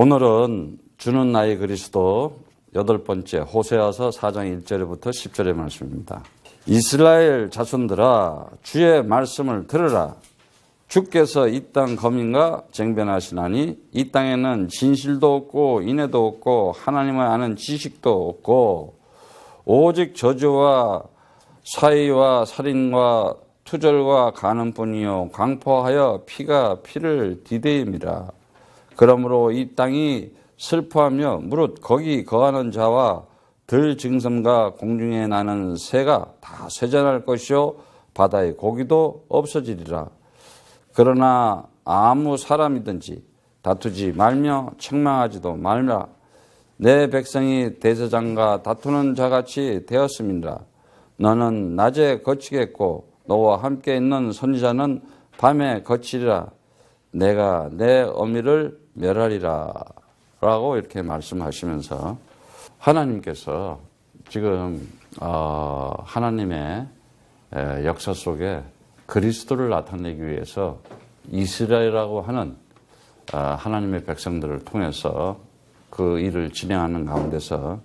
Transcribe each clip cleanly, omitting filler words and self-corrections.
오늘은 주는 나의 그리스도 8번째 호세아서 4장 1절부터 10절의 말씀입니다. 이스라엘 자손들아 주의 말씀을 들으라. 주께서 이 땅 거민과 쟁변하시나니 이 땅에는 진실도 없고 인애도 없고 하나님을 아는 지식도 없고 오직 저주와 사의와 살인과 투절과 간음뿐이요 광포하여 피가 피를 디대임이라. 그러므로 이 땅이 슬퍼하며 무릇 거기 거하는 자와 들 증섬과 공중에 나는 새가 다 쇠잔할 것이요 바다의 고기도 없어지리라. 그러나 아무 사람이든지 다투지 말며 책망하지도 말라. 내 백성이 대제장과 다투는 자같이 되었음이니라. 너는 낮에 거치겠고 너와 함께 있는 선지자는 밤에 거치리라. 내가 내 어미를 멸하리라 라고 이렇게 말씀하시면서 하나님께서 지금 하나님의 역사 속에 그리스도를 나타내기 위해서 이스라엘이라고 하는 하나님의 백성들을 통해서 그 일을 진행하는 가운데서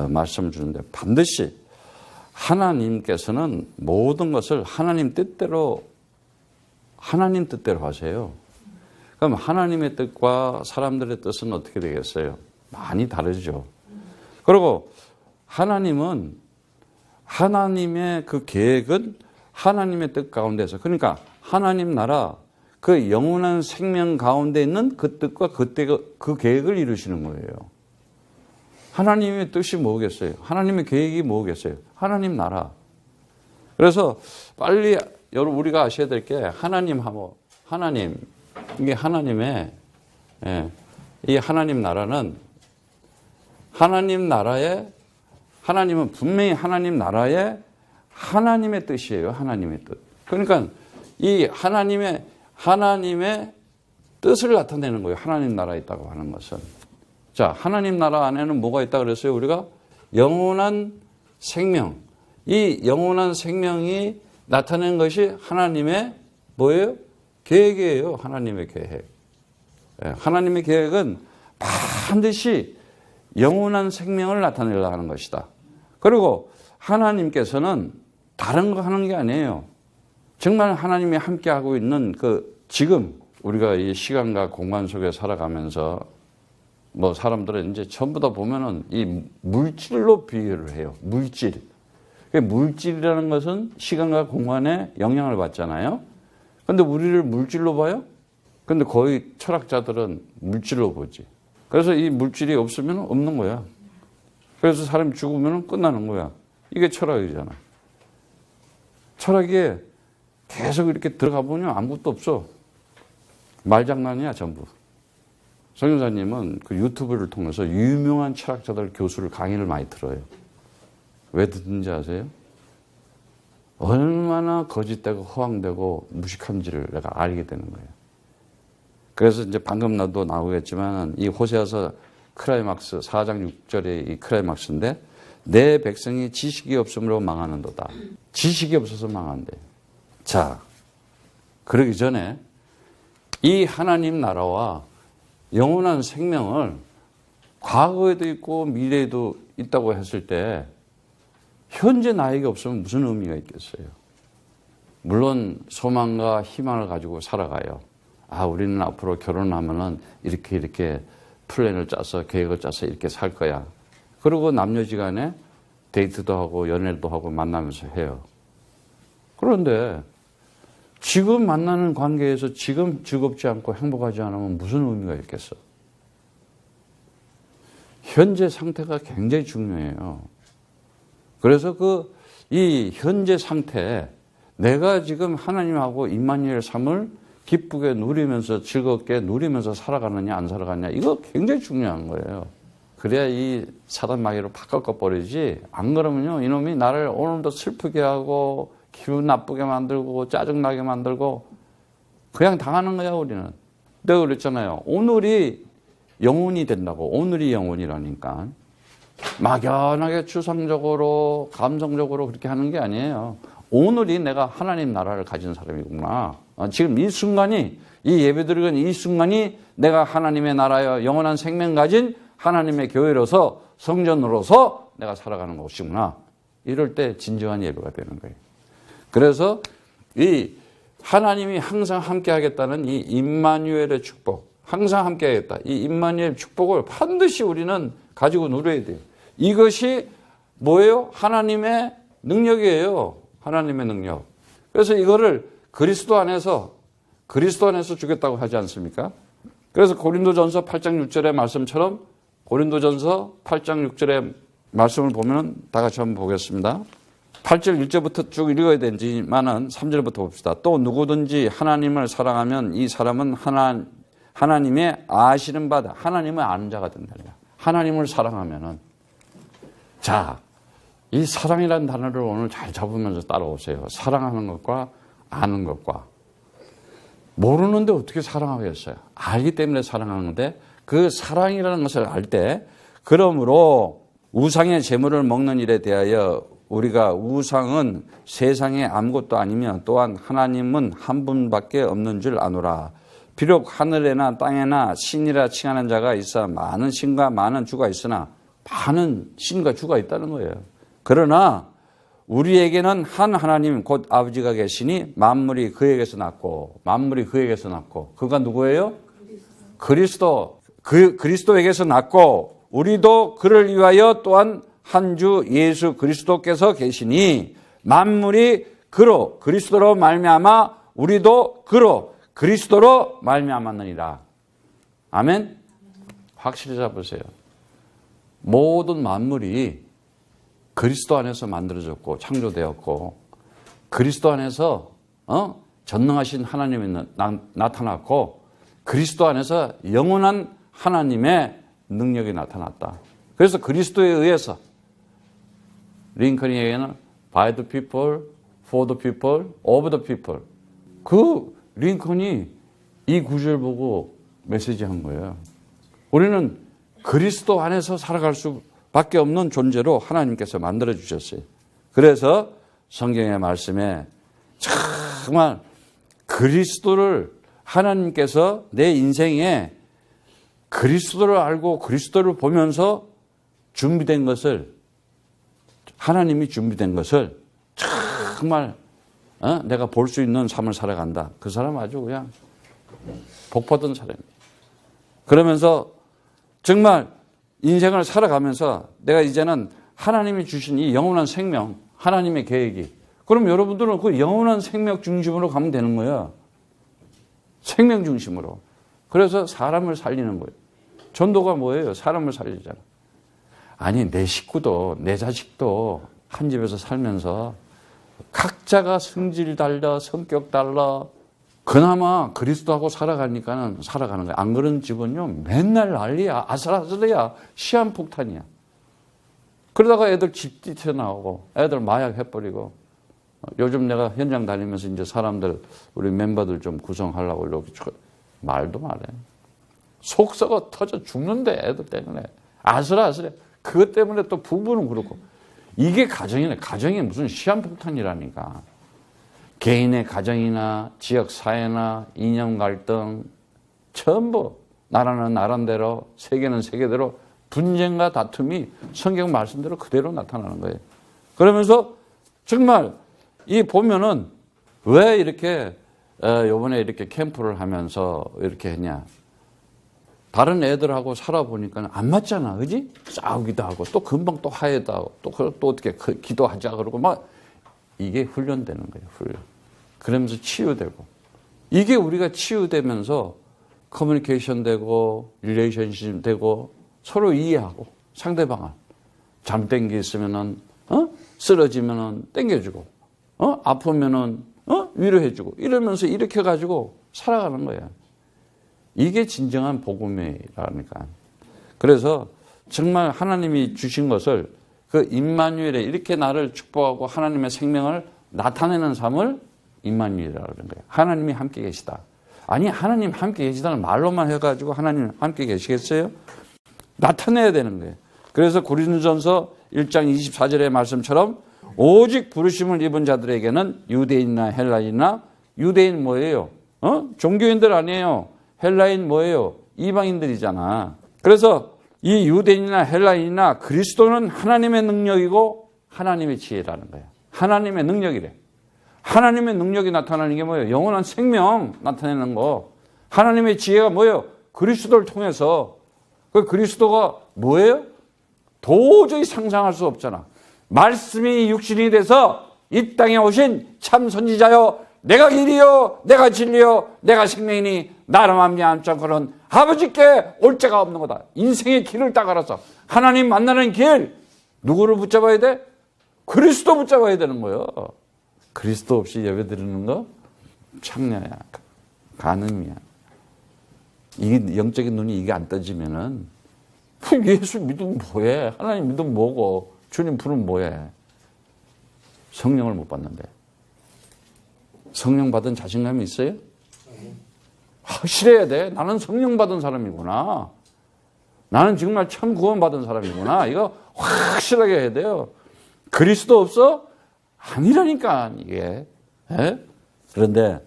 말씀 주는데 반드시 하나님께서는 모든 것을 하나님 뜻대로 하세요. 그럼 하나님의 뜻과 사람들의 뜻은 어떻게 되겠어요? 많이 다르죠. 그리고 하나님의 그 계획은 하나님의 뜻 가운데서, 그러니까 하나님 나라 그 영원한 생명 가운데 있는 그 뜻과 그 계획을 이루시는 거예요. 하나님의 뜻이 뭐겠어요? 하나님의 계획이 뭐겠어요? 하나님 나라. 그래서 빨리 여러분 우리가 아셔야 될 게 하나님 이게 하나님의 이 하나님 나라는 하나님은 분명히 하나님 나라의 하나님의 뜻이에요. 하나님의 뜻. 그러니까 이 하나님의 뜻을 나타내는 거예요. 하나님 나라에 있다고 하는 것은. 자, 하나님 나라 안에는 뭐가 있다 그랬어요? 우리가 영원한 생명. 이 영원한 생명이 나타낸 것이 하나님의 뭐예요? 계획이에요. 하나님의 계획. 하나님의 계획은 반드시 영원한 생명을 나타내려고 하는 것이다. 그리고 하나님께서는 다른 거 하는 게 아니에요. 정말 하나님이 함께하고 있는 지금 우리가 이 시간과 공간 속에 살아가면서 사람들은 이제 전부 다 보면은 이 물질로 비유를 해요. 물질이라는 것은 시간과 공간에 영향을 받잖아요. 근데 우리를 물질로 봐요? 근데 거의 철학자들은 물질로 보지. 그래서 이 물질이 없으면 없는 거야. 그래서 사람이 죽으면 끝나는 거야. 이게 철학이잖아. 철학에 계속 이렇게 들어가 보면 아무것도 없어. 말장난이야, 전부. 성교사님은 그 유튜브를 통해서 유명한 철학자들 교수를 강의를 많이 들어요. 왜 듣는지 아세요? 얼마나 거짓되고 허황되고 무식한지를 내가 알게 되는 거예요. 그래서 이제 방금 나도 나오겠지만 이 호세아서 클라이막스 4장 6절의 이 클라이막스인데 내 백성이 지식이 없으므로 망하는도다. 지식이 없어서 망한대. 자, 그러기 전에 이 하나님 나라와 영원한 생명을 과거에도 있고 미래에도 있다고 했을 때 현재 나에게 없으면 무슨 의미가 있겠어요? 물론 소망과 희망을 가지고 살아가요. 우리는 앞으로 결혼하면은 이렇게 플랜을 짜서 계획을 짜서 이렇게 살 거야. 그리고 남녀지간에 데이트도 하고 연애도 하고 만나면서 해요. 그런데 지금 만나는 관계에서 지금 즐겁지 않고 행복하지 않으면 무슨 의미가 있겠어? 현재 상태가 굉장히 중요해요. 그래서 이 현재 상태, 내가 지금 하나님하고 임마누엘 삶을 기쁘게 누리면서 즐겁게 누리면서 살아가느냐 안 살아가느냐 이거 굉장히 중요한 거예요. 그래야 이 사단 마귀로 팍 꺾어버리지, 안 그러면요 이놈이 나를 오늘도 슬프게 하고 기분 나쁘게 만들고 짜증나게 만들고 그냥 당하는 거야. 우리는 내가 그랬잖아요. 오늘이 영혼이 된다고. 오늘이 영혼이라니까. 막연하게 추상적으로 감성적으로 그렇게 하는 게 아니에요. 오늘이 내가 하나님 나라를 가진 사람이구나. 지금 이 순간이, 이 예배드리는 이 순간이 내가 하나님의 나라여 영원한 생명 가진 하나님의 교회로서 성전으로서 내가 살아가는 것이구나. 이럴 때 진정한 예배가 되는 거예요. 그래서 이 하나님이 항상 함께 하겠다는 이 임마누엘의 축복, 항상 함께 하겠다. 이 임마누엘 축복을 반드시 우리는 가지고 누려야 돼요. 이것이 뭐예요? 하나님의 능력이에요. 하나님의 능력. 그래서 이거를 그리스도 안에서 주겠다고 하지 않습니까? 그래서 고린도전서 8장 6절의 말씀처럼 고린도전서 8장 6절의 말씀을 보면 다 같이 한번 보겠습니다. 8절 1절부터 쭉 읽어야 되지만은 3절부터 봅시다. 또 누구든지 하나님을 사랑하면 이 사람은 하나님의 아시는 바다, 하나님을 아는 자가 된다. 하나님을 사랑하면은, 자, 이 사랑이라는 단어를 오늘 잘 잡으면서 따라오세요. 사랑하는 것과 아는 것과. 모르는데 어떻게 사랑하겠어요? 알기 때문에 사랑하는데 그 사랑이라는 것을 알 때, 그러므로 우상의 재물을 먹는 일에 대하여 우리가 우상은 세상에 아무것도 아니며 또한 하나님은 한 분밖에 없는 줄 아노라. 비록 하늘에나 땅에나 신이라 칭하는 자가 있어 많은 신과 많은 주가 있으나 많은 신과 주가 있다는 거예요. 그러나 우리에게는 한 하나님 곧 아버지가 계시니 만물이 그에게서 났고 그가 누구예요? 그리스도에게서 났고 우리도 그를 위하여 또한 한 주 예수 그리스도께서 계시니 만물이 그로 그리스도로 말미암아 우리도 그로 그리스도로 말미암았느니라. 아멘. 확실히 잡으세요. 모든 만물이 그리스도 안에서 만들어졌고 창조되었고 그리스도 안에서 전능하신 하나님이 나타났고 그리스도 안에서 영원한 하나님의 능력이 나타났다. 그래서 그리스도에 의해서 링컨이 얘기하는 by the people, for the people, of the people. 그 링컨이 이 구절 보고 메시지한 거예요. 우리는 그리스도 안에서 살아갈 수밖에 없는 존재로 하나님께서 만들어 주셨어요. 그래서 성경의 말씀에 정말 그리스도를 하나님께서 내 인생에 그리스도를 알고 그리스도를 보면서 준비된 것을 하나님이 준비된 것을 정말 내가 볼 수 있는 삶을 살아간다. 그 사람 아주 그냥 복 받은 사람이에요. 그러면서 정말 인생을 살아가면서 내가 이제는 하나님이 주신 이 영원한 생명, 하나님의 계획이. 그럼 여러분들은 그 영원한 생명 중심으로 가면 되는 거야. 생명 중심으로. 그래서 사람을 살리는 거예요. 전도가 뭐예요? 사람을 살리잖아. 아니 내 식구도 내 자식도 한 집에서 살면서 각자가 성질 달라 성격 달라 그나마 그리스도하고 살아가니까는 살아가는 거야. 안 그런 집은요 맨날 난리야. 아슬아슬해야. 시한폭탄이야. 그러다가 애들 집 뛰쳐나오고 애들 마약 해버리고 요즘 내가 현장 다니면서 이제 사람들 우리 멤버들 좀 구성하려고 이렇게 말도 말해. 속 썩어 터져 죽는데 애들 때문에 아슬아슬해. 그것 때문에 또 부부는 그렇고 이게 가정이네. 가정이 무슨 시한폭탄이라니까. 개인의 가정이나 지역 사회나 이념 갈등 전부 나라는 나름대로 세계는 세계대로 분쟁과 다툼이 성경 말씀대로 그대로 나타나는 거예요. 그러면서 정말 이 보면은 왜 이렇게 요번에 이렇게 캠프를 하면서 이렇게 했냐. 다른 애들하고 살아보니까 안 맞잖아. 그지? 싸우기도 하고 또 금방 또 화해도 하고 또 어떻게 기도하자 그러고 막 이게 훈련되는 거예요. 훈련. 그러면서 치유되고 이게 우리가 치유되면서 커뮤니케이션 되고 릴레이션십 되고 서로 이해하고 상대방을 잘못된 게 있으면은 쓰러지면은 땡겨주고 아프면은 위로해주고 이러면서 이렇게 가지고 살아가는 거야. 이게 진정한 복음이라니까. 그래서 정말 하나님이 주신 것을 그 임마누엘에 이렇게 나를 축복하고 하나님의 생명을 나타내는 삶을 임마누엘이라고 그러는 거예요. 하나님이 함께 계시다. 아니 하나님 함께 계시다는 말로만 해가지고 하나님 함께 계시겠어요? 나타내야 되는 거예요. 그래서 고린도전서 1장 24절의 말씀처럼 오직 부르심을 입은 자들에게는 유대인이나 헬라인이나 유대인 뭐예요? 종교인들 아니에요. 헬라인 뭐예요? 이방인들이잖아. 그래서 이 유대인이나 헬라인이나 그리스도는 하나님의 능력이고 하나님의 지혜라는 거예요. 하나님의 능력이래. 하나님의 능력이 나타나는 게 뭐예요? 영원한 생명 나타내는 거. 하나님의 지혜가 뭐예요? 그리스도를 통해서. 그 그리스도가 뭐예요? 도저히 상상할 수 없잖아. 말씀이 육신이 돼서 이 땅에 오신 참 선지자여, 내가 길이요 내가 진리요 내가 생명이니 나로 말미암자 그런 아버지께 올 자가 없는 거다. 인생의 길을 딱 알아서 하나님 만나는 길, 누구를 붙잡아야 돼? 그리스도 붙잡아야 되는 거예요. 그리스도 없이 예배드리는 거 창녀야, 간음이야. 이게 영적인 눈이 이게 안 떠지면은 예수 믿으면 뭐해? 하나님 믿으면 뭐고? 주님 부르면 뭐해? 성령을 못 받는데. 성령 받은 자신감이 있어요? 확실해야 돼. 나는 성령 받은 사람이구나. 나는 정말 참 구원 받은 사람이구나. 이거 확실하게 해야 돼요. 그리스도 없어? 아니라니까 이게. 에? 그런데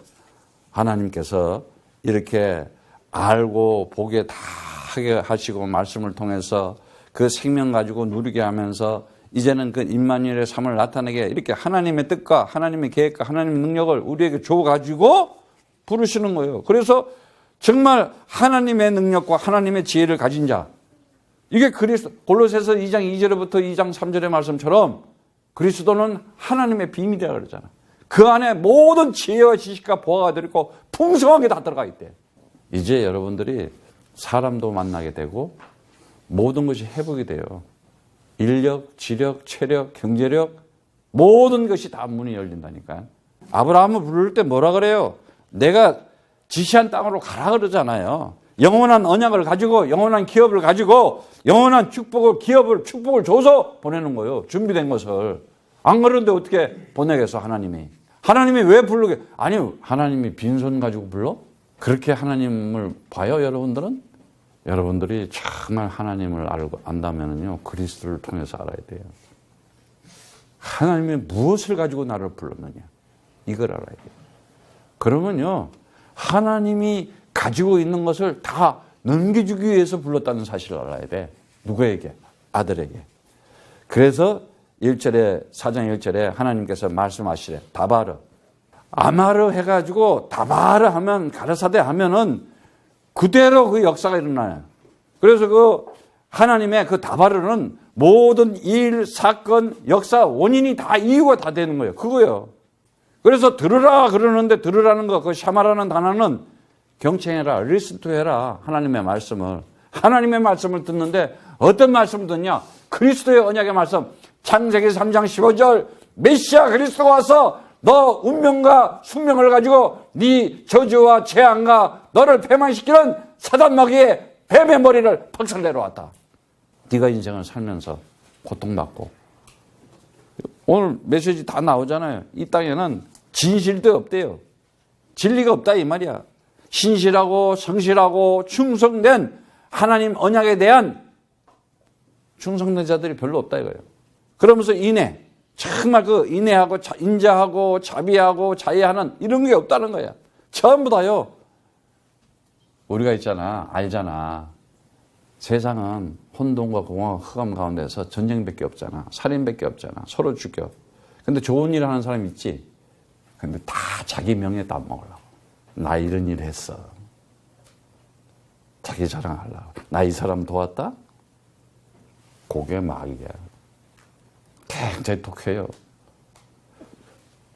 하나님께서 이렇게 알고 보게 다 하게 하시고 말씀을 통해서 그 생명 가지고 누리게 하면서 이제는 그 임마누엘의 삶을 나타내게 이렇게 하나님의 뜻과 하나님의 계획과 하나님의 능력을 우리에게 줘가지고 부르시는 거예요. 그래서 정말 하나님의 능력과 하나님의 지혜를 가진 자, 이게 골로새서 2장 2절부터 2장 3절의 말씀처럼 그리스도는 하나님의 비밀이라고 그러잖아. 그 안에 모든 지혜와 지식과 보화가 들어있고 풍성하게 다 들어가 있대. 이제 여러분들이 사람도 만나게 되고 모든 것이 회복이 돼요. 인력, 지력, 체력, 경제력, 모든 것이 다 문이 열린다니까. 아브라함을 부를 때 뭐라 그래요? 내가 지시한 땅으로 가라 그러잖아요. 영원한 언약을 가지고 영원한 기업을 가지고 영원한 축복을 줘서 보내는 거예요. 준비된 것을. 안 그러는데 어떻게 보내겠어, 하나님이. 하나님이 왜 부르게? 아니, 하나님이 빈손 가지고 불러? 그렇게 하나님을 봐요, 여러분들은? 여러분들이 정말 하나님을 안다면요, 그리스도를 통해서 알아야 돼요. 하나님이 무엇을 가지고 나를 불렀느냐, 이걸 알아야 돼요. 그러면요, 하나님이 가지고 있는 것을 다 넘겨주기 위해서 불렀다는 사실을 알아야 돼. 누구에게? 아들에게. 그래서 1절에, 4장 1절에 하나님께서 말씀하시래. 다바르. 아마르 해가지고 다바르 하면, 가르사대 하면은 그대로 그 역사가 일어나요. 그래서 그 하나님의 그 다바르는 모든 일, 사건, 역사, 원인이 다 이유가 다 되는 거예요. 그거예요. 그래서 들으라 그러는데 들으라는 거, 그 샤마라는 단어는 경청해라, listen to 해라. 하나님의 말씀을. 하나님의 말씀을 듣는데 어떤 말씀을 듣냐? 그리스도의 언약의 말씀. 창세기 3장 15절. 메시아 그리스도가 와서 너 운명과 숙명을 가지고 네 저주와 재앙과 너를 패망시키는 사단 마귀의 뱀의 머리를 박살내러 왔다. 네가 인생을 살면서 고통받고. 오늘 메시지 다 나오잖아요. 이 땅에는 진실도 없대요. 진리가 없다 이 말이야. 신실하고 성실하고 충성된 하나님 언약에 대한 충성된 자들이 별로 없다 이거예요. 그러면서 인내, 정말 그 인내하고 인자하고 자비하고 자애하는 이런 게 없다는 거야. 전부 다요. 우리가 있잖아, 알잖아. 세상은 혼돈과 공허와 흑암 가운데서 전쟁밖에 없잖아. 살인밖에 없잖아. 서로 죽여. 근데 좋은 일 하는 사람 있지? 근데 다 자기 명예 따먹으려고. 나 이런 일 했어. 자기 자랑하려고. 나 이 사람 도왔다? 그게 마귀야. 굉장히 독해요.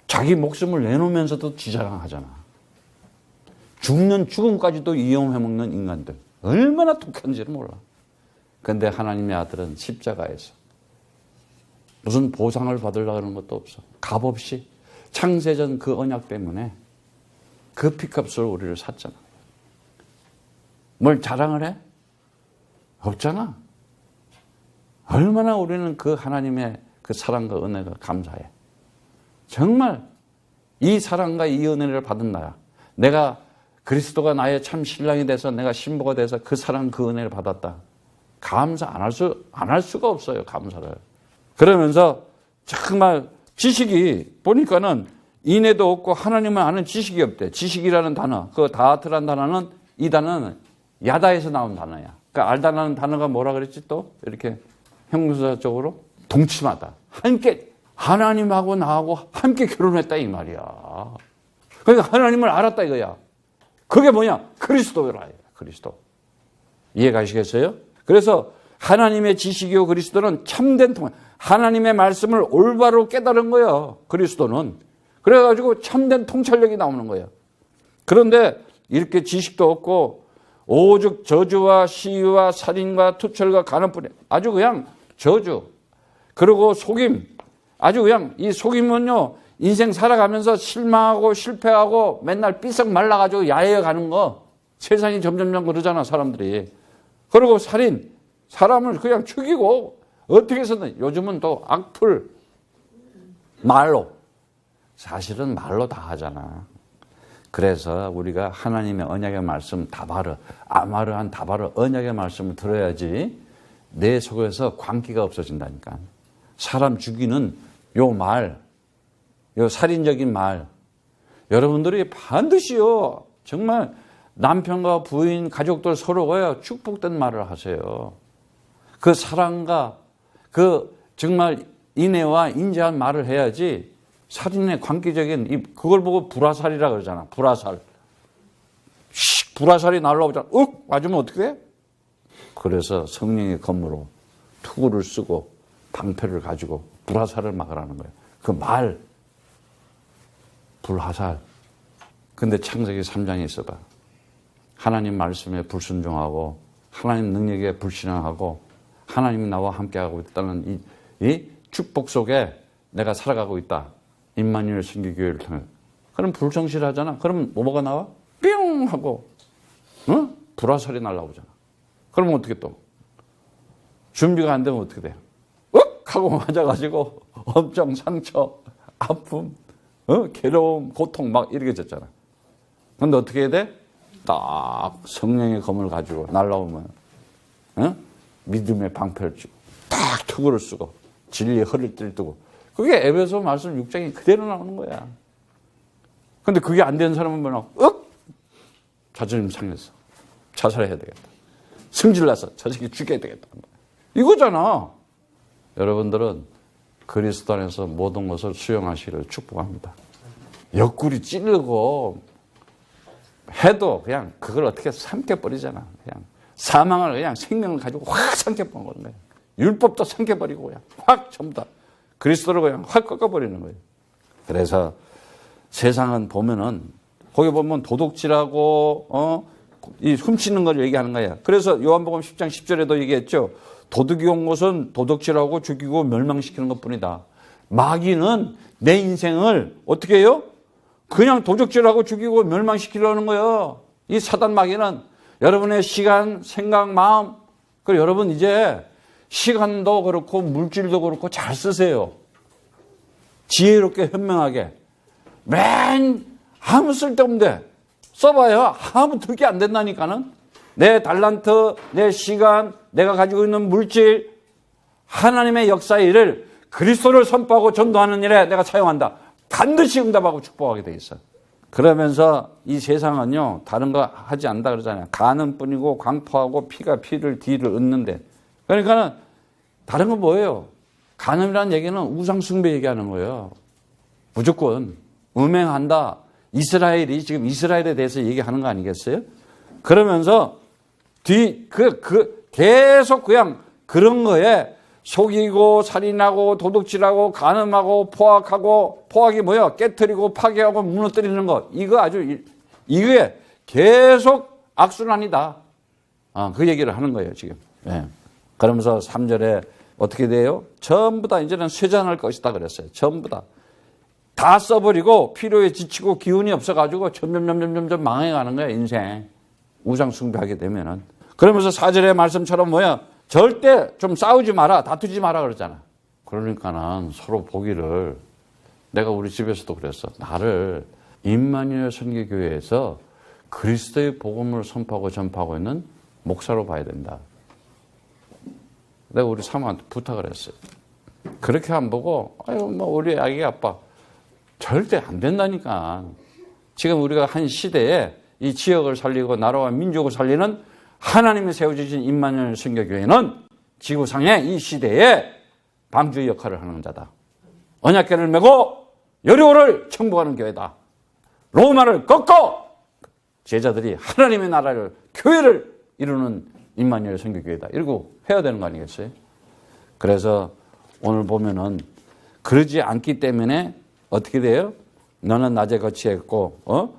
자기 목숨을 내놓으면서도 지자랑하잖아. 죽는 죽음까지도 이용해먹는 인간들. 얼마나 독한지를 몰라. 그런데 하나님의 아들은 십자가에서 무슨 보상을 받으려고 하는 것도 없어. 값없이 창세전 그 언약 때문에 그 피값으로 우리를 샀잖아. 뭘 자랑을 해? 없잖아. 얼마나 우리는 그 하나님의 그 사랑과 은혜가 감사해. 정말 이 사랑과 이 은혜를 받은 나야. 내가 그리스도가 나의 참 신랑이 돼서 내가 신부가 돼서 그 사랑 그 은혜를 받았다. 감사 안 할 수가 없어요. 감사를. 그러면서 정말 지식이 보니까는 인애도 없고 하나님을 아는 지식이 없대. 지식이라는 단어, 그 다하트라는 단어는, 이 단어는 야다에서 나온 단어야. 그러니까 알다라는 단어가 뭐라 그랬지 또? 이렇게 형용사적으로 동침하다. 함께 하나님하고 나하고 함께 결혼했다 이 말이야. 그러니까 하나님을 알았다 이거야. 그게 뭐냐? 그리스도라. 그리스도. 이해 가시겠어요? 그래서 하나님의 지식이요 그리스도는 참된 통찰. 하나님의 말씀을 올바로 깨달은 거예요. 그리스도는. 그래가지고 참된 통찰력이 나오는 거예요. 그런데 이렇게 지식도 없고 오죽 저주와 시위와 살인과 투철과 간음뿐이 아주 그냥 저주 그리고 속임 아주 그냥 이 속임은요 인생 살아가면서 실망하고 실패하고 맨날 삐썩 말라가지고 야해해 가는 거 세상이 점점점 그러잖아 사람들이. 그리고 살인 사람을 그냥 죽이고 어떻게 해서든 요즘은 또 악플 말로 사실은 말로 다 하잖아. 그래서 우리가 하나님의 언약의 말씀 다바르 아마르한 다바르 언약의 말씀을 들어야지 내 속에서 광기가 없어진다니까. 사람 죽이는 요 말, 요 살인적인 말 여러분들이 반드시요 정말 남편과 부인 가족들 서로가요 축복된 말을 하세요. 그 사랑과 그 정말 인애와 인자한 말을 해야지. 살인의 광기적인 그걸 보고 불화살이라 그러잖아. 불화살. 불화살이 날라오잖아. 맞으면 어떻게 돼? 그래서 성령의 검으로 투구를 쓰고 방패를 가지고 불화살을 막으라는 거예요. 그 말 불화살. 근데 창세기 3장에 있어봐. 하나님 말씀에 불순종하고 하나님 능력에 불신앙하고 하나님이 나와 함께하고 있다는 이 축복 속에 내가 살아가고 있다. 임마누엘 선교교회를 통해. 그럼 불성실하잖아. 그럼 뭐가 나와? 뿅 하고 불화살이 날라오잖아. 그러면 어떻게 또? 준비가 안 되면 어떻게 돼? 하고 맞아가지고 엄청 상처, 아픔, 괴로움, 고통 막 이렇게 졌잖아. 그런데 어떻게 해야 돼? 딱 성령의 검을 가지고 날라오면 믿음의 방패를 쥐고 딱 투구를 쓰고 진리의 허리를 찔뜨고 그게 에베소 말씀 6장이 그대로 나오는 거야. 근데 그게 안 되는 사람은 뭐냐? 자존심 상했어. 자살해야 되겠다. 승질나서 저 새끼 죽여야 되겠다. 이거잖아. 여러분들은 그리스도 안에서 모든 것을 수용하시기를 축복합니다. 옆구리 찌르고 해도 그냥 그걸 어떻게 삼켜버리잖아. 그냥 사망을 그냥 생명을 가지고 확 삼켜버리는 거예요. 율법도 삼켜버리고 그냥 확 전부 다. 그리스도를 그냥 확 꺾어버리는 거예요. 그래서 세상은 보면은 거기 보면 도둑질하고 이 훔치는 걸 얘기하는 거야. 그래서 요한복음 10장 10절에도 얘기했죠. 도둑이 온 것은 도둑질하고 죽이고 멸망시키는 것뿐이다. 마귀는 내 인생을 어떻게 해요? 그냥 도둑질하고 죽이고 멸망시키려는 거예요. 이 사단 마귀는 여러분의 시간, 생각, 마음 그리고 여러분 이제 시간도 그렇고 물질도 그렇고 잘 쓰세요. 지혜롭게 현명하게. 맨 아무 쓸데없는데 써봐야 아무 득이 안 된다니까는. 내 달란트, 내 시간, 내가 가지고 있는 물질 하나님의 역사의 일을 그리스도를 선포하고 전도하는 일에 내가 사용한다. 반드시 응답하고 축복하게 돼 있어. 그러면서 이 세상은요 다른 거 하지 않는다 그러잖아요. 가는 뿐이고 광포하고 피가 피를 뒤를 읊는데. 그러니까는 다른 건 뭐예요? 간음이라는 얘기는 우상 숭배 얘기하는 거예요. 무조건 음행한다. 이스라엘이 지금 이스라엘에 대해서 얘기하는 거 아니겠어요? 그러면서 계속 그냥 그런 거에 속이고 살인하고 도둑질하고 간음하고 포악하고 포악이 뭐야? 깨트리고 파괴하고 무너뜨리는 거. 이거 아주 이게 계속 악순환이다. 그 얘기를 하는 거예요 지금. 네. 그러면서 3절에 어떻게 돼요? 전부 다 이제는 쇠잔할 것이다 그랬어요. 전부 다. 다 써버리고 필요에 지치고 기운이 없어가지고 점점 망해가는 거야 인생. 우상 숭배하게 되면은. 그러면서 4절의 말씀처럼 뭐야? 절대 좀 싸우지 마라, 다투지 마라 그러잖아. 그러니까는 서로 보기를 내가 우리 집에서도 그랬어. 나를 임마누엘 선교교회에서 그리스도의 복음을 선포하고 전파하고 있는 목사로 봐야 된다. 내가 우리 사모한테 부탁을 했어요. 그렇게 안 보고 아유 뭐 우리 아기 아빠 절대 안 된다니까. 지금 우리가 한 시대에 이 지역을 살리고 나라와 민족을 살리는 하나님이 세워주신 임마누엘 선교교회는 지구상의 이 시대에 방주의 역할을 하는 자다. 언약궤를 메고 여리고를 정복하는 교회다. 로마를 꺾고 제자들이 하나님의 나라를 교회를 이루는 임마누엘 선교교회다. 이러고 해야 되는 거 아니겠어요? 그래서 오늘 보면은 그러지 않기 때문에 어떻게 돼요? 너는 낮에 거치했고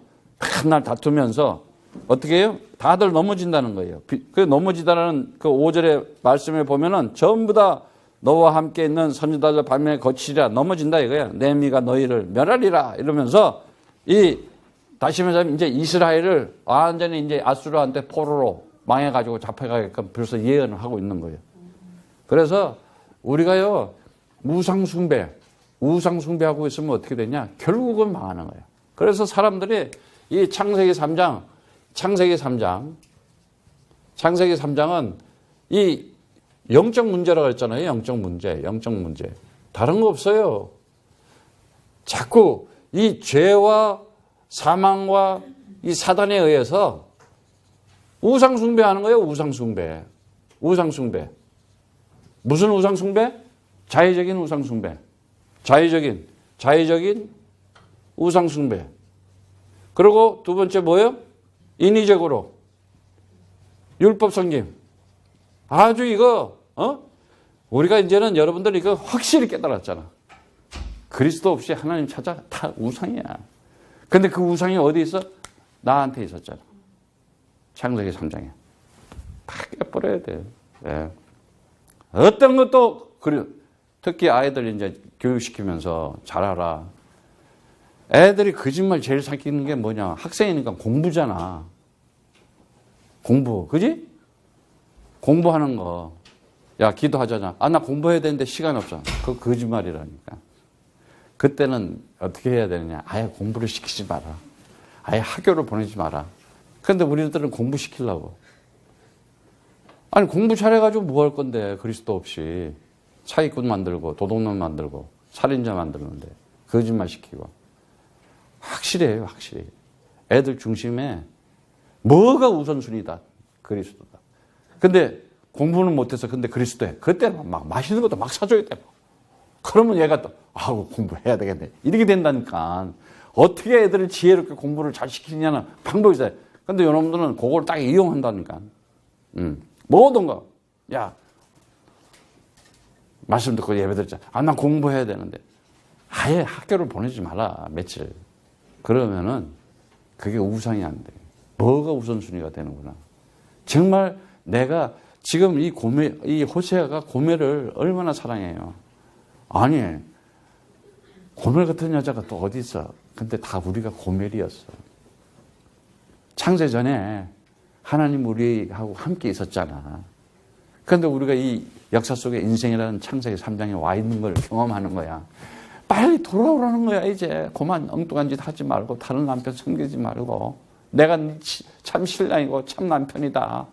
맨날 다투면서 어떻게 해요? 다들 넘어진다는 거예요. 그 넘어지다라는 그 5절의 말씀에 보면은 전부 다 너와 함께 있는 선지자들 반면에 거치리라 넘어진다 이거야. 내미가 너희를 멸하리라 이러면서 다시 말하면 이제 이스라엘을 완전히 이제 아수르한테 포로로 망해가지고 잡혀가게끔 벌써 예언을 하고 있는 거예요. 그래서 우리가요 우상숭배하고 있으면 어떻게 되냐? 결국은 망하는 거예요. 그래서 사람들이 이 창세기 3장은 이 영적 문제라고 했잖아요. 영적 문제. 다른 거 없어요. 자꾸 이 죄와 사망과 이 사단에 의해서 우상숭배하는 거예요. 우상숭배. 무슨 우상숭배? 자의적인 우상숭배. 자의적인 우상숭배. 그리고 두 번째 뭐예요? 인위적으로 율법 섬김. 아주 이거 우리가 이제는 여러분들 이거 확실히 깨달았잖아. 그리스도 없이 하나님 찾아 다 우상이야. 근데 그 우상이 어디 있어? 나한테 있었잖아. 창세기 3장에. 다 깨버려야 돼. 네. 어떤 것도 특히 아이들 이제 교육시키면서 잘하라. 애들이 거짓말 제일 사귀는 게 뭐냐? 학생이니까 공부잖아. 공부, 그지? 공부하는 거. 야, 기도하자냐. 나 공부해야 되는데 시간 없어. 그거 거짓말이라니까. 그때는 어떻게 해야 되느냐. 아예 공부를 시키지 마라. 아예 학교를 보내지 마라. 그런데 우리들은 공부시키려고. 아니, 공부 잘해가지고 뭐 할 건데, 그리스도 없이. 사기꾼 만들고, 도둑놈 만들고, 살인자 만드는데, 거짓말 시키고. 확실해요, 확실히. 애들 중심에 뭐가 우선순위다. 그리스도다. 근데 공부는 못해서 근데 그리스도에. 그때는 막 맛있는 것도 막 사줘야 돼. 그러면 얘가 또, 공부해야 되겠네. 이렇게 된다니까. 어떻게 애들을 지혜롭게 공부를 잘 시키냐는 방법이 있어요. 근데 여러분들은 그걸 딱 이용한다니까. 모든 거. 야, 말씀 듣고 예배 드렸잖아. 난 공부해야 되는데. 아예 학교를 보내지 마라, 며칠. 그러면은 그게 우상이 안 돼. 뭐가 우선순위가 되는구나. 정말 내가 지금 이 호세아가 고멜을 얼마나 사랑해요. 아니, 고멜 같은 여자가 또 어디 있어. 근데 다 우리가 고멜이었어. 창세전에 하나님 우리하고 함께 있었잖아. 그런데 우리가 이 역사 속에 인생이라는 창세기 3장에 와 있는 걸 경험하는 거야. 빨리 돌아오라는 거야, 이제. 그만 엉뚱한 짓 하지 말고, 다른 남편 섬기지 말고. 내가 참 신랑이고, 참 남편이다.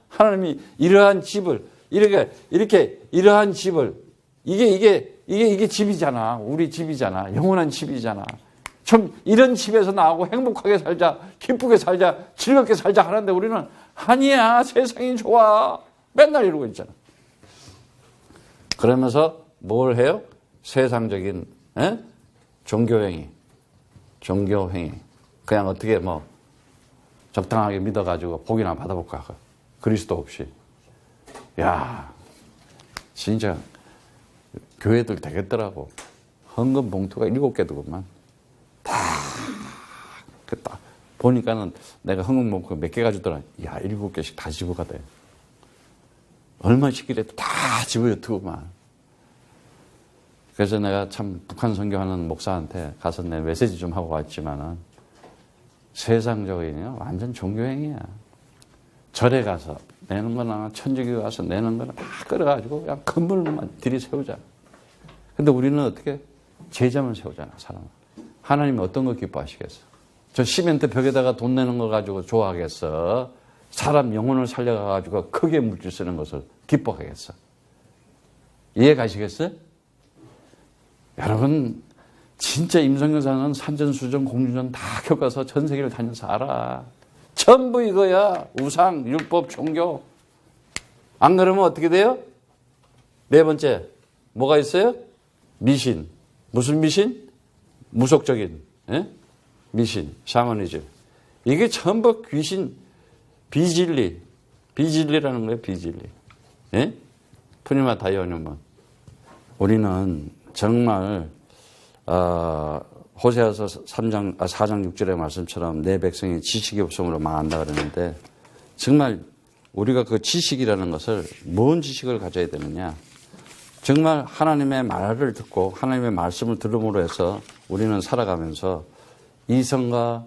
하나님이 이러한 집을, 이러한 집을, 이게 집이잖아. 우리 집이잖아. 영원한 집이잖아. 좀 이런 집에서 나오고 행복하게 살자, 기쁘게 살자, 즐겁게 살자 하는데 우리는 아니야, 세상이 좋아. 맨날 이러고 있잖아. 그러면서 뭘 해요? 세상적인 종교행위. 그냥 어떻게 적당하게 믿어가지고 복이나 받아볼까. 그리스도 없이. 야, 진짜 교회들 되겠더라고. 헌금 봉투가 7개더구만. 딱 보니까는 내가 헌금 봉투 몇 개 가지더라. 야, 7개씩 다 집어가대. 얼마씩이래 다 집어였더구만. 그래서 내가 참 북한 선교하는 목사한테 가서 내 메시지 좀 하고 왔지만은 세상적인 완전 종교행위야. 절에 가서 내는 거나 천주교 가서 내는 거나 다 끌어가지고 그냥 건물만 들이세우자. 근데 우리는 어떻게? 제자만 세우잖아, 사람. 하나님이 어떤 거 기뻐하시겠어? 저 시멘트 벽에다가 돈 내는 거 가지고 좋아하겠어? 사람 영혼을 살려가지고 크게 물질 쓰는 것을 기뻐하겠어? 이해 가시겠어요? 여러분, 진짜 임성교사는 산전수전, 공주전 다 겪어서 전 세계를 다녀서 알아. 전부 이거야. 우상, 율법, 종교. 안 그러면 어떻게 돼요? 네 번째, 뭐가 있어요? 미신. 무슨 미신? 무속적인 미신, 샤머니즘. 이게 전부 귀신, 비진리라는 거예요. 비진리. 예? 푸니마 다이오니몬. 우리는 정말 호세아서 4장 6절의 말씀처럼 내 백성이 지식이 없음으로 망한다 그러는데, 정말 우리가 그 지식이라는 것을, 뭔 지식을 가져야 되느냐? 정말 하나님의 말을 듣고 하나님의 말씀을 들음으로 해서 우리는 살아가면서 이성과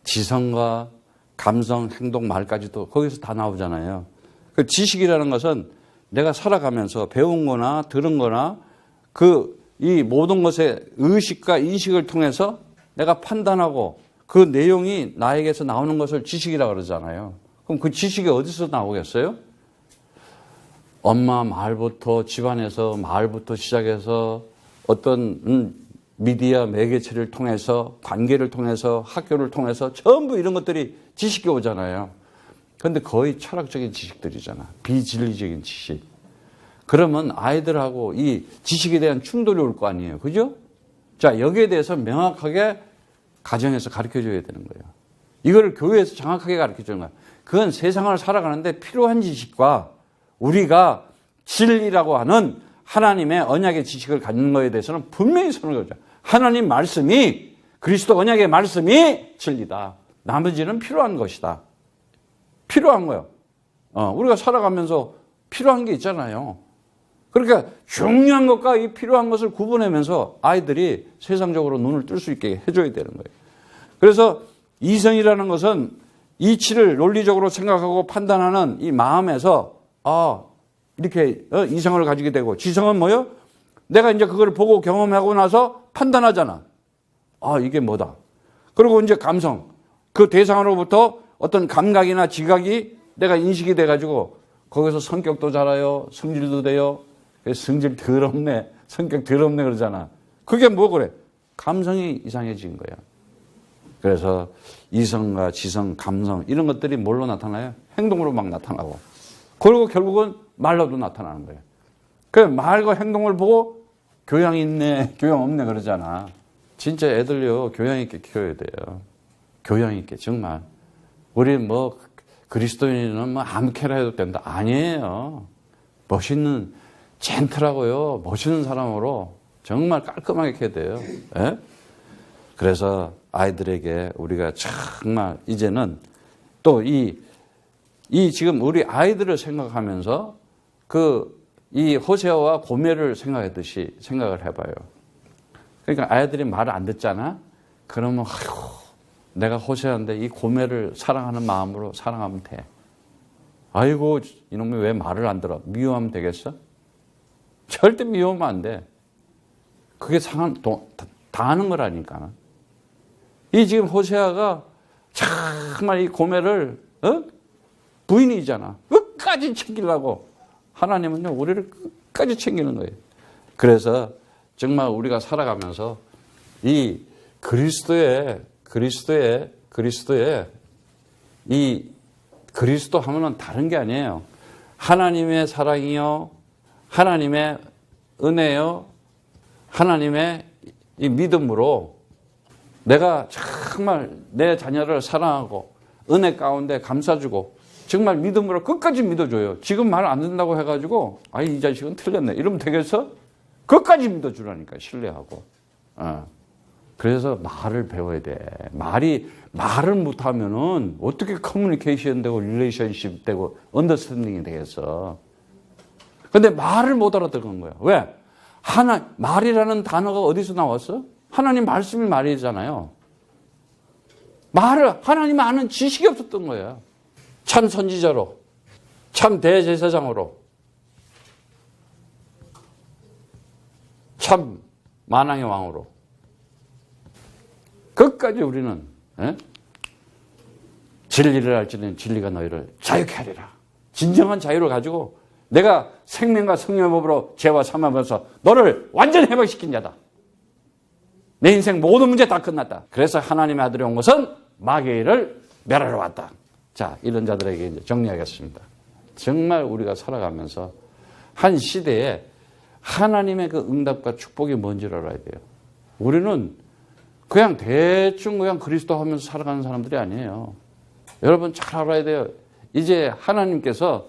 지성과 감성, 행동, 말까지도 거기서 다 나오잖아요. 그 지식이라는 것은 내가 살아가면서 배운 거나 들은 거나 이 모든 것의 의식과 인식을 통해서 내가 판단하고 그 내용이 나에게서 나오는 것을 지식이라고 그러잖아요. 그럼 그 지식이 어디서 나오겠어요? 엄마 말부터, 집안에서 말부터 시작해서 어떤 미디어 매개체를 통해서, 관계를 통해서, 학교를 통해서 전부 이런 것들이 지식이 오잖아요. 그런데 거의 철학적인 지식들이잖아. 비진리적인 지식. 그러면 아이들하고 이 지식에 대한 충돌이 올 거 아니에요. 그죠? 자, 여기에 대해서 명확하게 가정에서 가르쳐줘야 되는 거예요. 이거를 교회에서 정확하게 가르쳐주는 거예요. 그건 세상을 살아가는데 필요한 지식과 우리가 진리라고 하는 하나님의 언약의 지식을 갖는 것에 대해서는 분명히 선을 그어요. 하나님 말씀이, 그리스도 언약의 말씀이 진리다. 나머지는 필요한 것이다. 필요한 거예요. 우리가 살아가면서 필요한 게 있잖아요. 그러니까 중요한 것과 이 필요한 것을 구분하면서 아이들이 세상적으로 눈을 뜰 수 있게 해줘야 되는 거예요. 그래서 이성이라는 것은 이치를 논리적으로 생각하고 판단하는 이 마음에서 이렇게 이성을 가지게 되고, 지성은 뭐요? 내가 이제 그걸 보고 경험하고 나서 판단하잖아. 이게 뭐다. 그리고 이제 감성. 그 대상으로부터 어떤 감각이나 지각이 내가 인식이 돼가지고 거기서 성격도 자라요. 성질도 돼요. 성질 더럽네. 성격 더럽네 그러잖아. 그게 뭐 그래? 감성이 이상해진 거야. 그래서 이성과 지성, 감성 이런 것들이 뭘로 나타나요? 행동으로 막 나타나고. 그리고 결국은 말로도 나타나는 거예요. 그 말과 행동을 보고 교양 있네, 교양 없네 그러잖아. 진짜 애들요, 교양 있게 키워야 돼요. 교양 있게, 정말. 우리 그리스도인은 아무렇게나 해도 된다. 아니에요. 멋있는, 젠틀하고요, 멋있는 사람으로 정말 깔끔하게 해야 돼요. 예? 그래서 아이들에게 우리가 정말 이제는 또 지금 우리 아이들을 생각하면서 이 호세아와 고멜을 생각했듯이 생각을 해봐요. 그러니까 아이들이 말을 안 듣잖아? 그러면, 내가 호세아인데 이 고멜을 사랑하는 마음으로 사랑하면 돼. 아이고, 이놈이 왜 말을 안 들어? 미워하면 되겠어? 절대 미워하면 안 돼. 그게 다 하는 거라니까. 이 지금 호세아가 정말 이 고멜을, 부인이잖아. 끝까지 챙기려고. 하나님은요, 우리를 끝까지 챙기는 거예요. 그래서 정말 우리가 살아가면서 이 그리스도의 이 그리스도 하면은 다른 게 아니에요. 하나님의 사랑이요, 하나님의 은혜요, 하나님의 이 믿음으로 내가 정말 내 자녀를 사랑하고 은혜 가운데 감싸주고 정말 믿음으로 끝까지 믿어줘요. 지금 말 안 듣는다고 해가지고 이 자식은 틀렸네 이러면 되겠어? 끝까지 믿어주라니까, 신뢰하고. 그래서 말을 배워야 돼. 말을 못하면은 어떻게 커뮤니케이션 되고 릴레이션십 되고 언더스탠딩이 되겠어. 근데 말을 못 알아듣는 거야. 왜? 말이라는 단어가 어디서 나왔어? 하나님 말씀이 말이잖아요. 하나님 아는 지식이 없었던 거야. 참 선지자로, 참 대제사장으로, 참 만왕의 왕으로 끝까지 우리는 진리를 알지는 진리가 너희를 자유케 하리라. 진정한 자유를 가지고 내가 생명과 성령의 법으로 죄와 사망하면서 너를 완전히 회복시킨 자다. 내 인생 모든 문제 다 끝났다. 그래서 하나님의 아들이 온 것은 마귀의 일을 멸하러 왔다. 자, 이런 자들에게 이제 정리하겠습니다. 정말 우리가 살아가면서 한 시대에 하나님의 그 응답과 축복이 뭔지를 알아야 돼요. 우리는 그냥 대충 그냥 그리스도 하면서 살아가는 사람들이 아니에요. 여러분 잘 알아야 돼요. 이제 하나님께서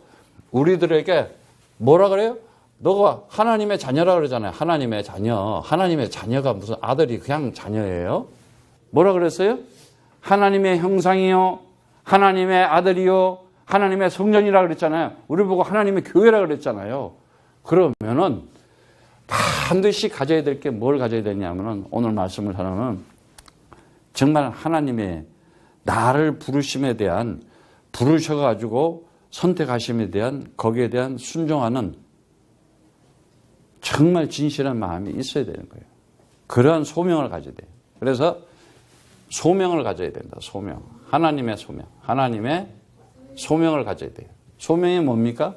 우리들에게 뭐라 그래요? 너가 하나님의 자녀라 그러잖아요. 하나님의 자녀. 하나님의 자녀가 무슨 아들이 그냥 자녀예요? 뭐라 그랬어요? 하나님의 형상이요. 하나님의 아들이요. 하나님의 성전이라 그랬잖아요. 우리 보고 하나님의 교회라 그랬잖아요. 그러면은 반드시 가져야 될 게 뭘 가져야 되냐면은 오늘 말씀을 하면은 정말 하나님의 나를 부르심에 대한 부르셔가지고 선택하심에 대한 거기에 대한 순종하는 정말 진실한 마음이 있어야 되는 거예요. 그러한 소명을 가져야 돼요. 그래서 소명을 가져야 된다. 소명. 하나님의 소명. 하나님의 소명을 가져야 돼요. 소명이 뭡니까?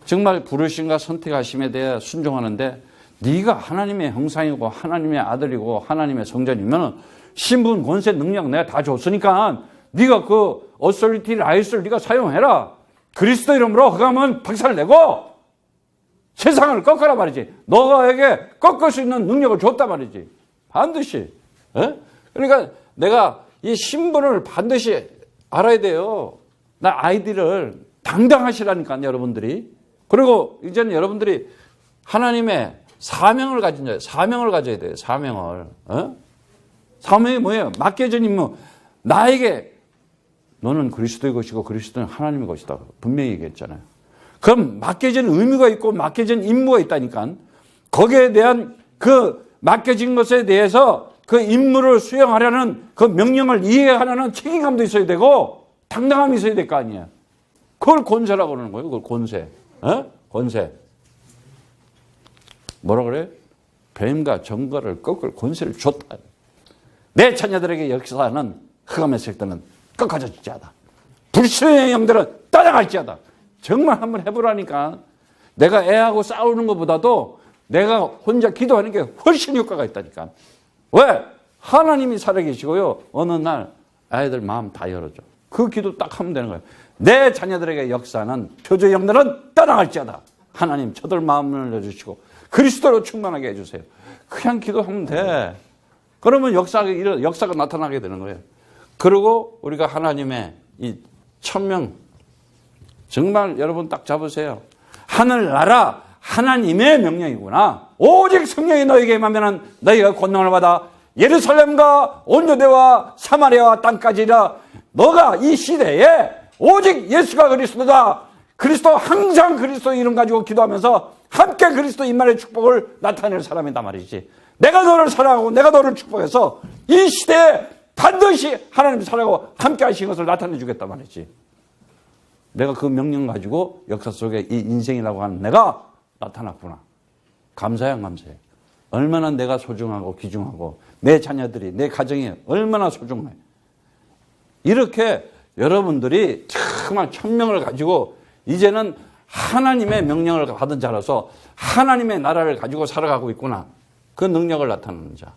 정말 부르심과 선택하심에 대해 순종하는데 네가 하나님의 형상이고 하나님의 아들이고 하나님의 성전이면 신분, 권세, 능력 내가 다 줬으니까 네가 그 어소리티 라이스를 네가 사용해라. 그리스도 이름으로 그가면 박살 내고 세상을 꺾어라 말이지. 너에게 꺾을 수 있는 능력을 줬단 말이지. 반드시. 에? 그러니까 내가 이 신분을 반드시 알아야 돼요. 나 아이들을 당당하시라니까 여러분들이. 그리고 이제는 여러분들이 하나님의 사명을 가진 자예요. 사명을 가져야 돼요. 사명을. 어? 사명이 뭐예요? 맡겨진 임무. 나에게 너는 그리스도의 것이고 그리스도는 하나님의 것이다. 분명히 얘기했잖아요. 그럼 맡겨진 의무가 있고 맡겨진 임무가 있다니까. 거기에 대한 그 맡겨진 것에 대해서 그 임무를 수행하려는 그 명령을 이해하려는 책임감도 있어야 되고 당당함이 있어야 될 거 아니에요. 그걸 권세라고 그러는 거예요. 그걸 권세. 어? 권세. 뭐라 그래요? 뱀과 정거를 꺾을 권세를 줬다. 내 자녀들에게 역사하는 흑암의 세력들은 꺾어질지어다. 불신의 영들은 따라갈지어다. 정말 한번 해보라니까. 내가 애하고 싸우는 것보다도 내가 혼자 기도하는 게 훨씬 효과가 있다니까. 왜? 하나님이 살아계시고요. 어느 날 아이들 마음 다 열어줘. 그 기도 딱 하면 되는 거예요. 내 자녀들에게 역사하는 표적의 영들은 떠나갈지어다. 하나님 저들 마음을 열어주시고 그리스도로 충만하게 해주세요. 그냥 기도하면 돼. 그러면 역사가 나타나게 되는 거예요. 그리고 우리가 하나님의 이 천명 정말 여러분 딱 잡으세요. 하늘나라 하나님의 명령이구나. 오직 성령이 너에게 임하면 너희가 권능을 받아 예루살렘과 온 유대와 사마리아와 땅까지라. 너가 이 시대에 오직 예수가 그리스도다. 그리스도 항상 그리스도 이름 가지고 기도하면서 함께 그리스도 임만의 축복을 나타낼 사람이다 말이지. 내가 너를 사랑하고 내가 너를 축복해서 이 시대에 반드시 하나님 사랑하고 함께 하신 것을 나타내 주겠다 말이지. 내가 그 명령 가지고 역사 속에 이 인생이라고 하는 내가 나타났구나. 감사해 안 감사해? 얼마나 내가 소중하고 귀중하고 내 자녀들이 내 가정이 얼마나 소중해. 이렇게 여러분들이 정말 천명을 가지고 이제는 하나님의 명령을 받은 자라서 하나님의 나라를 가지고 살아가고 있구나. 그 능력을 나타내는 자.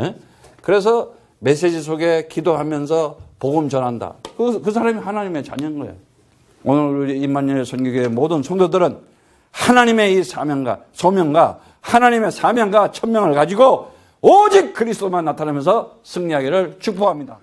예? 그래서 메시지 속에 기도하면서 복음 전한다. 그 사람이 하나님의 자녀인 거예요. 오늘 우리 임마누엘 선교교회 모든 성도들은 하나님의 이 사명과 소명과 하나님의 사명과 천명을 가지고 오직 그리스도만 나타나면서 승리하기를 축복합니다.